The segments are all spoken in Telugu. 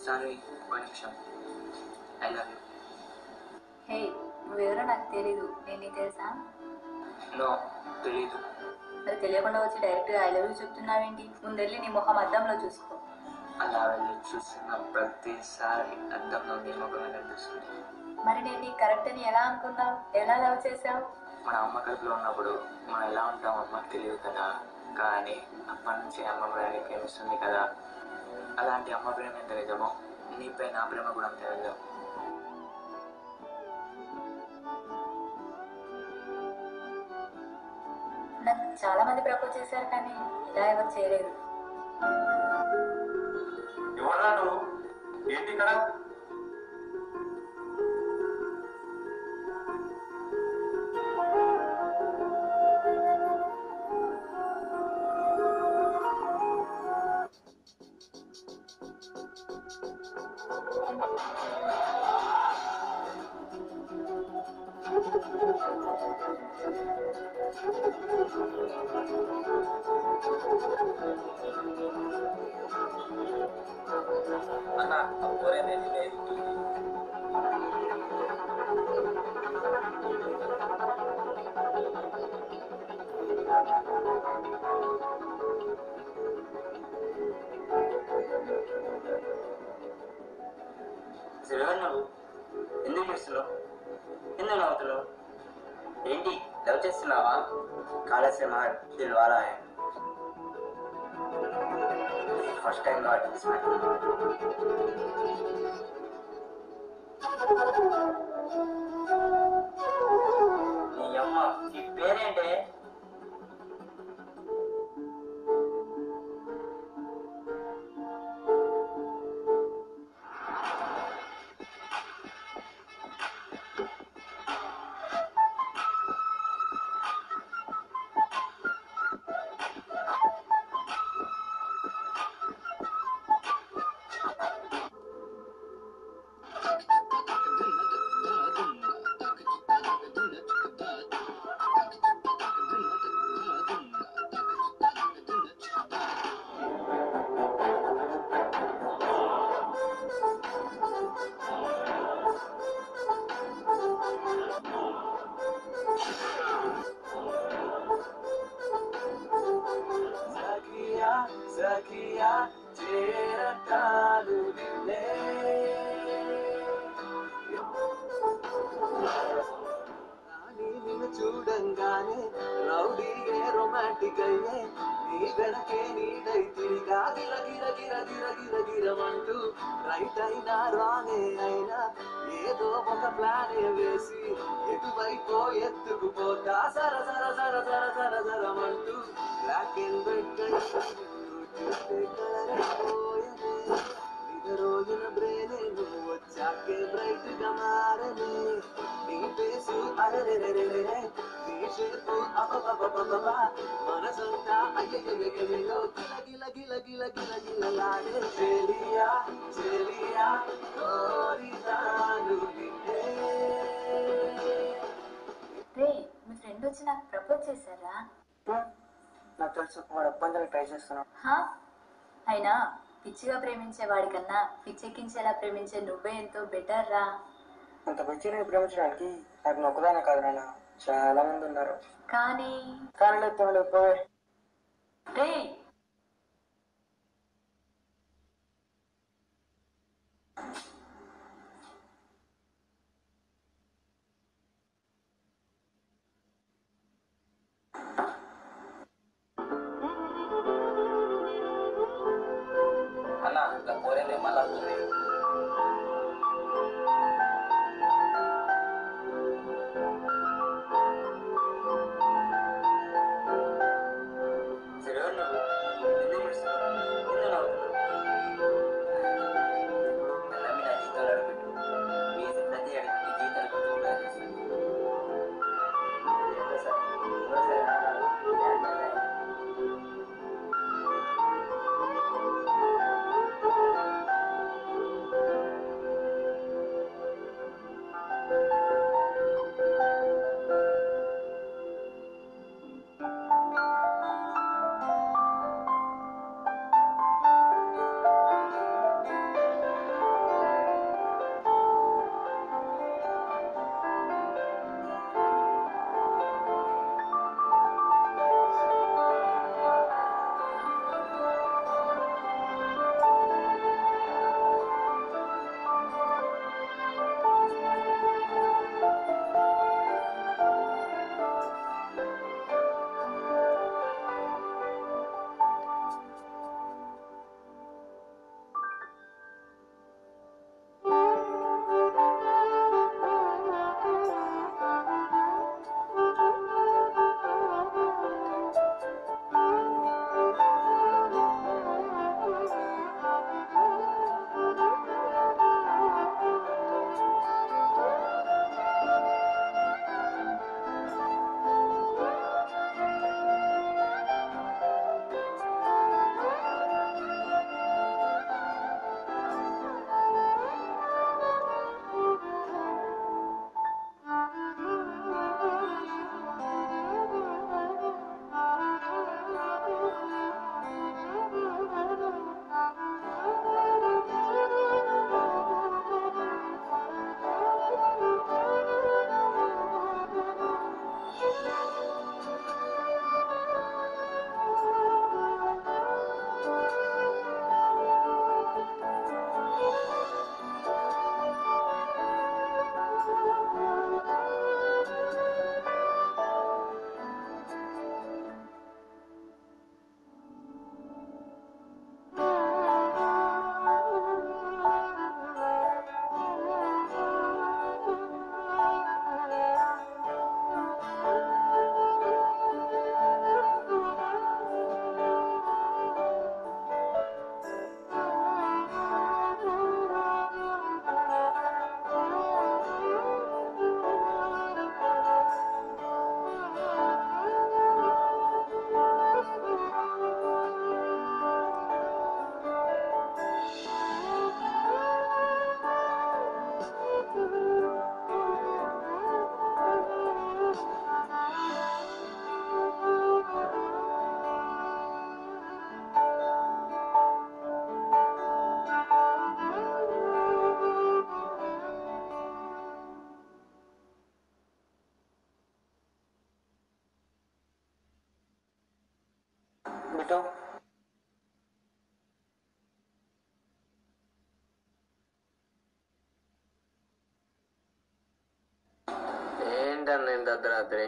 సారీ, ఒక నిమిషం. I love you. హే, నువ్వెవరో నాకు తెలీదు. నేను నీకు తెలుసా? నో, తెలీదు. మరి తెలియకుండా వచ్చి డైరెక్ట్గా ఐ లవ్ యూ చెప్తున్నావేంటి? ముందెళ్ళి నీ మొహం అద్దంలో చూసుకో. అలా వెళ్ళి చూస్తున్న ప్రతిసారి అద్దంలో నీ ముఖమే కనిపిస్తుంది. మరి నేను నీకు కరెక్ట్ అని ఎలా అనుకున్నావు? ఎలా లవ్ చేసావు? మన అమ్మ కడుపులో ఉన్నప్పుడు మనం ఎలా ఉంటామో అమ్మకి తెలియదు కదా, కానీ అప్పటి నుంచి అమ్మ ప్రేమ ప్రేమిస్తుంది కదా. అలాంటి అమ్మ ప్రేమ ఎంత నిజమో నీపై నా ప్రేమ కూడా అంతే నిజం. నాకు చాలా మంది ప్రపోజ్ చేశారు, కానీ ఇలా ఎవరు చేయలేదు. ఎవరా నువ్వు? ఏంటి ఇక్కడ? అన్న అప్పుడే నేను నువ్వు ఎందుకు చేస్తున్నావు? ఎందుకు నవ్వుతున్నావు? ఏంటి లవ్ చేస్తున్నావా? కాళేశ్వర మహల్ దిల్వాలా first time got this man. నీ అమ్మ ఈ పేరేంటే? Zakia, చేరతాను నిన్నే. కానీ నిన్ను చూడంగానే రౌడీయే రొమాంటిక్ అయ్యే, నీ వెనకే నీడై తిరిగా గిర గిర గిర గిర గిర గిరమంటూ రైట్ అయినా రానే అయినా ఏదో ఒక ప్లానే వేసి ఎటువైపో ఎత్తుకుపోతా సర సర సర సర సర సరమంటూ బ్లాక్ అండ్ వైట్ రోజున బ్రేనే నువ్వు వచ్చాకే బ్రైట్ గా మారనే, నీ ఫేసు అరెరెరెరెరే, నీ షేపు అబబబబబా, మనసంతా అయ్యయ్యయ్యయ్యో గిల గిల గిల గిల గిల గిలలాడే. చెలియా చెలియా కోరినాను నిన్నే. రే, మీ ఫ్రెండ్ వచ్చి నాకు ప్రపోజ్ చేశారా? నాకు తెలుసు, వాడు అబ్బందులు ట్రై చేస్తున్నావు. అయినా పిచ్చిగా ప్రేమించే వాడికన్నా పిచ్చెక్కించేలా ప్రేమించే నువ్వే ఎంతో బెటర్ రా. అంత పిచ్చిని ప్రేమించడానికి నాకు నొక్కదానే కాదు నాన్న, చాలా మంది ఉన్నారు. కానీ రే, అన్న ఇంకా కోరేది మళ్ళా వస్తుంది. నువ్వు బిడ్డు ఏంటన్న ఇంత అర్ధరాత్రి?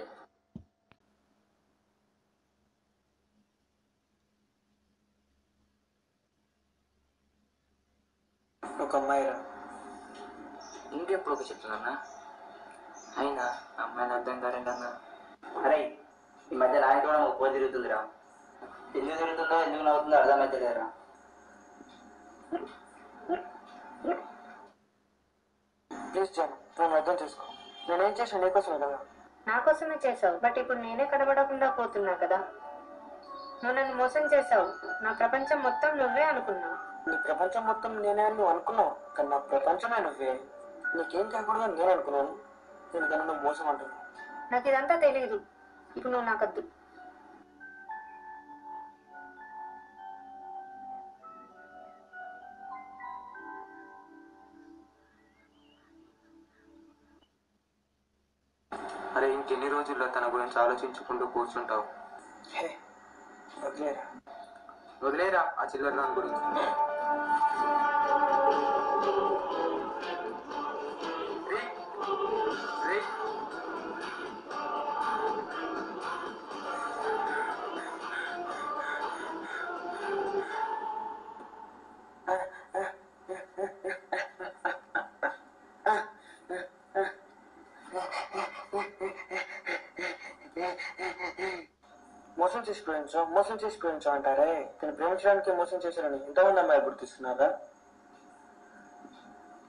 ఒక అమ్మాయిరా. ఇంకెప్పుడు ఒక చెప్తున్నా అయినా అమ్మాయిని అర్థం కారంటన్నా. అరే ఈ మధ్య నాయకు కూడా ఒక పోయి తిరుగుతుందిరా. ఎందుకు తిరుగుతుందో ఎందుకు నవ్వుతుందో అర్థమైతే లేదురా. ప్లీజ్ జాను, నన్ను అర్థం చేసుకో. నేనేం చేసాను నీకోసమే కదా. నా కోసమే చేసావు, బట్ ఇప్పుడు నేనే కనబడకుండా పోతున్నా కదా. నువ్వు నన్ను మోసం చేసావు. నా ప్రపంచం మొత్తం నువ్వే అనుకున్నావు. నీ ప్రపంచం మొత్తం నేనే అని నువ్వు అనుకున్నావు, కానీ నా ప్రపంచమే నువ్వే. నీకేం కాకూడదని నేను అనుకున్నాను. దీనికన్నా నువ్వు మోసం అంటున్నావు. నాకు ఇదంతా తెలియదు. ఇప్పుడు నువ్వు నాకొద్దు. అరే ఇంకెన్ని రోజుల్లో తన గురించి ఆలోచించుకుంటూ కూర్చుంటావు? హే వదిలేరా. వదిలేరా ఆ చిల్లర దాని గురించి. మోసం చేసి ప్రేమించు అంటారే, కానీ ప్రేమించడానికి మోసం చేశారని ఎంతమంది అమ్మాయిలు గుర్తిస్తున్నారా?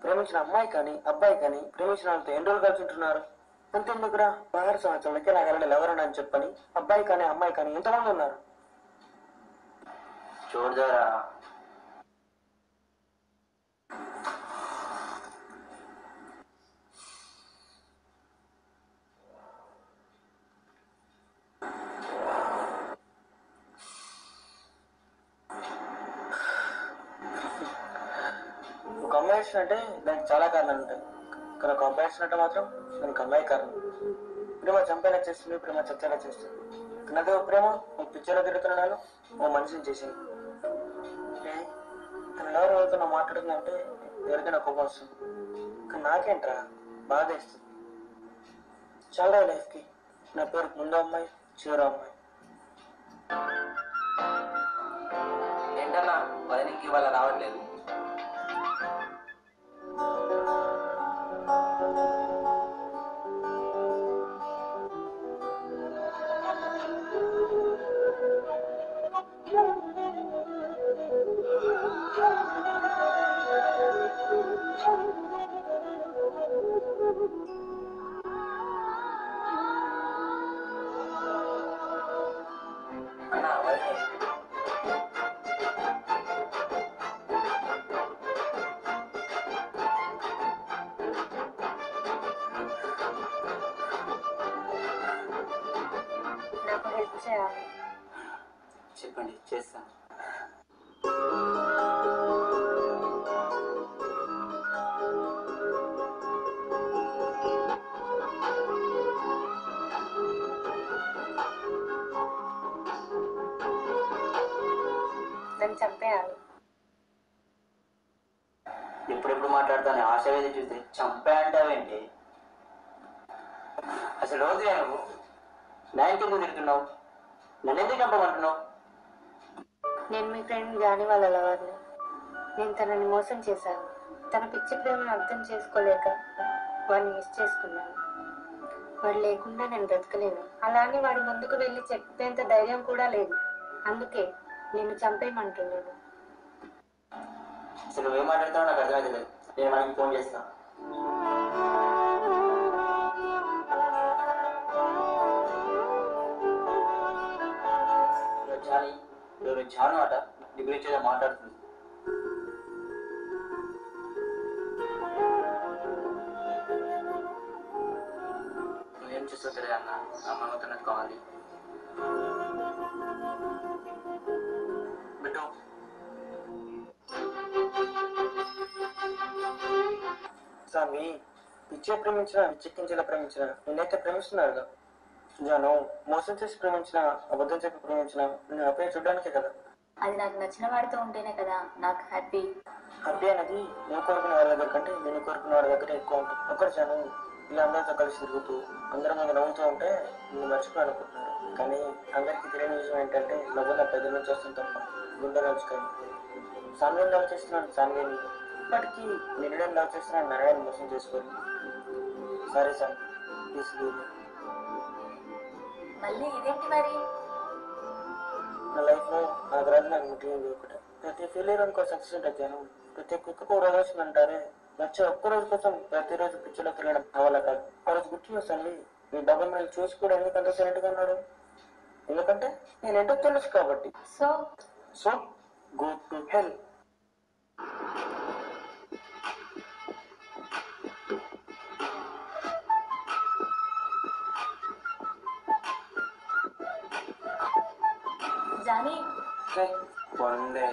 ప్రేమించిన అమ్మాయి కానీ అబ్బాయి కానీ ప్రేమించిన వాళ్ళతో ఎన్ని రోజులు కలిసి ఉంటున్నారు? అంతేందుకురా, 16 సంవత్సరాలకే నా గరడలు ఎవరన్నా అని చెప్పని అబ్బాయి కానీ అమ్మాయి కానీ ఎంతమంది ఉన్నారు? చూడదారా ఒక అమ్మాయి ఇచ్చినట్టే దానికి చాలా కారణాలు ఉంటాయి, కానీ ఒక అబ్బాయి ఇచ్చినట్టు మాత్రం దానికి అమ్మాయి కారణం. ప్రేమ చంపేలా చేస్తుంది, ప్రేమ చచ్చేలా చేస్తుంది. కానీ అదే ప్రేమ నువ్వు పిచ్చర్లో తిరుగుతున్నాను ఓ మనిషిని చేసింది. తన ఎవరితో నా మాట్లాడుతుందంటే ఎవరికైనా కోపం వస్తుంది, కానీ నాకేంట్రా బాధ వేస్తుంది. చాలా లైఫ్కి నా పేరు ముందు అమ్మాయి చివరి అమ్మాయి. ఏంటన్నా వదిలికి ఇవాళ రావట్లేదు? అన్నా వదిలే నాకు హెల్ప్ చేయాలి. చెప్పండి చేస్తాను. నన్ను చంపేయాలి. ఎప్పుడెప్పుడు మాట్లాడతాను ఆశవేది చూస్తే చంపే అంటావేంటి? అసలు రోజు నువ్వు నా ఇంటికి తిరుగుతున్నావు, నన్ను ఎందుకు చంపమంటున్నావు? నేను మీ ఫ్రెండ్ జాని వాళ్ళ లవర్ని. నేను తనని మోసం చేశాను. తన పిచ్చి ప్రేమను అర్థం చేసుకోలేక వాడిని మిస్ చేసుకున్నాను. వాడు లేకుండా నేను బ్రతకలేను. అలా అని వాడి ముందుకు వెళ్ళి చెప్పేంత ధైర్యం కూడా లేదు. అందుకే నేను చంపేయమంటున్నాను. అసలు నువ్వేం మాట్లాడుతున్నావు నాకు అర్థమైతలేదు. నేను మనకి ఫోన్ చేస్తాను. జాని జాను అట నీ గురించి ఏదో మాట్లాడుతుంది. నువ్వేం చూస్తావు తెలియదు అన్న, అమ్మతో నాకు కావాలి. బిడ్డు స్వామి, పిచ్చే ప్రేమించినా విచ్చెక్కించేలా ప్రేమించినా నేనైతే ప్రేమిస్తున్నారుగా. జాను, మోసం చేసి ప్రేమించిన, అబద్ధం చెప్పి ప్రేమించిన నేను హ్యాపీగా చూడడానికే కదా. అది నాకు నచ్చిన వాడితో ఉంటేనే కదా నాకు హ్యాపీ. హ్యాపీ అనేది నువ్వు కోరుకునే వాళ్ళ దగ్గర కంటే నేను కోరుకునే వాళ్ళ దగ్గర ఎక్కువ ఉంటుంది. ఒక్కటి జాను, ఇలా అందరితో కలిసి తిరుగుతూ అందరం మీద నవ్వుతూ ఉంటే నేను మర్చిపోయి అనుకుంటున్నాను. కానీ అందరికీ తెలియని విషయం ఏంటంటే నవ్వు నా పెద్ద నుంచి వస్తుంది తప్ప గుండె నుంచి కాదు. సాన్విని లవ్ చేస్తున్నాను, సాన్విని ఇప్పటికీ నేను లవ్ చేస్తున్నాను, నన్ను మోసం చేసుకోవాలి. సరే సార్, ప్లీజ్ లీవ్. మళ్ళీ ఇదేంటి మరి? నా లైఫ్లో నా తర్వాత నాకు ముఖ్యమైనది ఒకటే. ప్రతి ఫెయిలియర్ అనుకో సక్సెస్ ఉంటాను. ప్రతి కుక్కకు రోజు వస్తుందంటారే, వచ్చే ఒక్క రోజు కోసం ప్రతిరోజు పిచ్చిలో తిరగడం అవ్వాలి కాదు. ఆ రోజు గుర్తు వస్తుంది, ఈ డబ్బు మీరు చూసి కూడా ఎందుకంత సైలెంట్గా ఉన్నాడు? ఎందుకంటే నేను ఏంటో తెలుసు కాబట్టి. So go to hell. జానీ పొందే